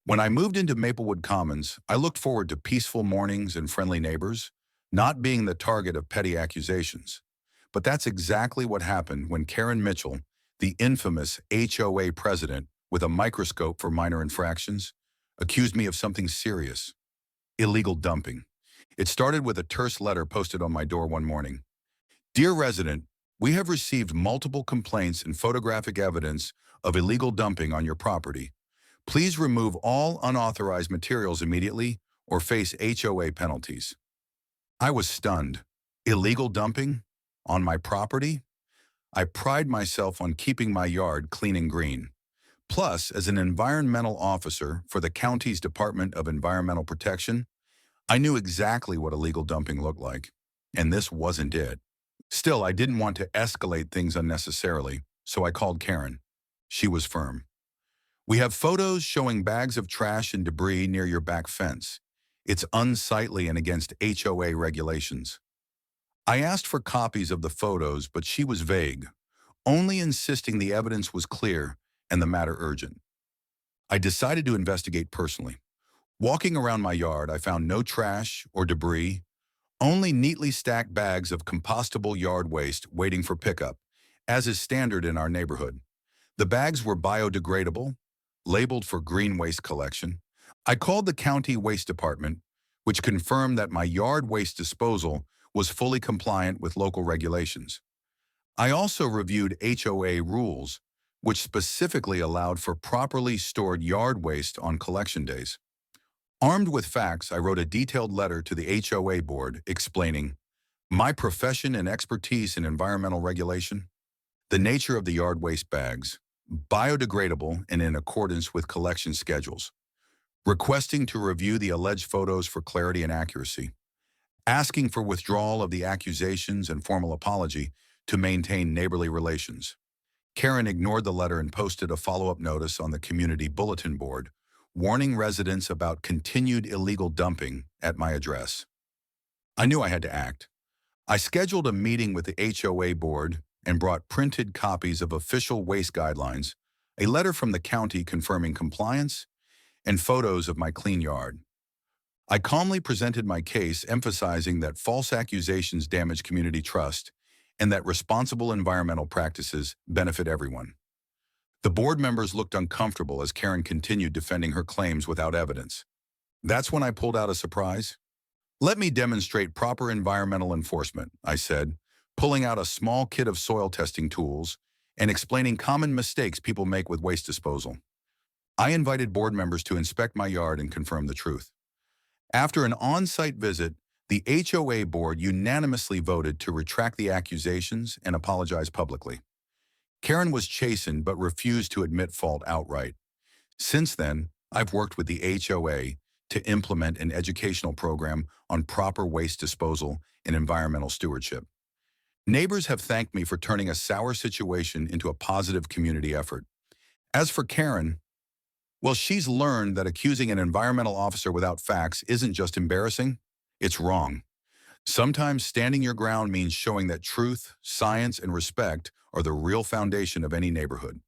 When I moved into Maplewood Commons, I looked forward to peaceful mornings and friendly neighbors, not being the target of petty accusations. But that's exactly what happened when Karen Mitchell, the infamous HOA president with a microscope for minor infractions, accused me of something serious: illegal dumping. It started with a terse letter posted on my door one morning. Dear resident, we have received multiple complaints and photographic evidence of illegal dumping on your property. Please remove all unauthorized materials immediately or face HOA penalties. I was stunned. Illegal dumping? On my property? I pride myself on keeping my yard clean and green. Plus, as an environmental officer for the county's Department of Environmental Protection, I knew exactly what illegal dumping looked like. And this wasn't it. Still, I didn't want to escalate things unnecessarily, so I called Karen. She was firm. We have photos showing bags of trash and debris near your back fence. It's unsightly and against HOA regulations. I asked for copies of the photos, but she was vague, only insisting the evidence was clear and the matter urgent. I decided to investigate personally. Walking around my yard, I found no trash or debris, only neatly stacked bags of compostable yard waste waiting for pickup, as is standard in our neighborhood. The bags were biodegradable, labeled for green waste collection. I called the county waste department, which confirmed that my yard waste disposal was fully compliant with local regulations. I also reviewed HOA rules, which specifically allowed for properly stored yard waste on collection days. Armed with facts, I wrote a detailed letter to the HOA board explaining my profession and expertise in environmental regulation, the nature of the yard waste bags, biodegradable and in accordance with collection schedules, requesting to review the alleged photos for clarity and accuracy, asking for withdrawal of the accusations and formal apology to maintain neighborly relations. Karen ignored the letter and posted a follow-up notice on the community bulletin board, warning residents about continued illegal dumping at my address. I knew I had to act. I scheduled a meeting with the HOA board and brought printed copies of official waste guidelines, a letter from the county confirming compliance, and photos of my clean yard. I calmly presented my case, emphasizing that false accusations damage community trust and that responsible environmental practices benefit everyone. The board members looked uncomfortable as Karen continued defending her claims without evidence. That's when I pulled out a surprise. Let me demonstrate proper environmental enforcement, I said, pulling out a small kit of soil testing tools and explaining common mistakes people make with waste disposal. I invited board members to inspect my yard and confirm the truth. After an on-site visit, the HOA board unanimously voted to retract the accusations and apologize publicly. Karen was chastened but refused to admit fault outright. Since then, I've worked with the HOA to implement an educational program on proper waste disposal and environmental stewardship. Neighbors have thanked me for turning a sour situation into a positive community effort. As for Karen, well, she's learned that accusing an environmental officer without facts isn't just embarrassing, it's wrong. Sometimes standing your ground means showing that truth, science, and respect are the real foundation of any neighborhood.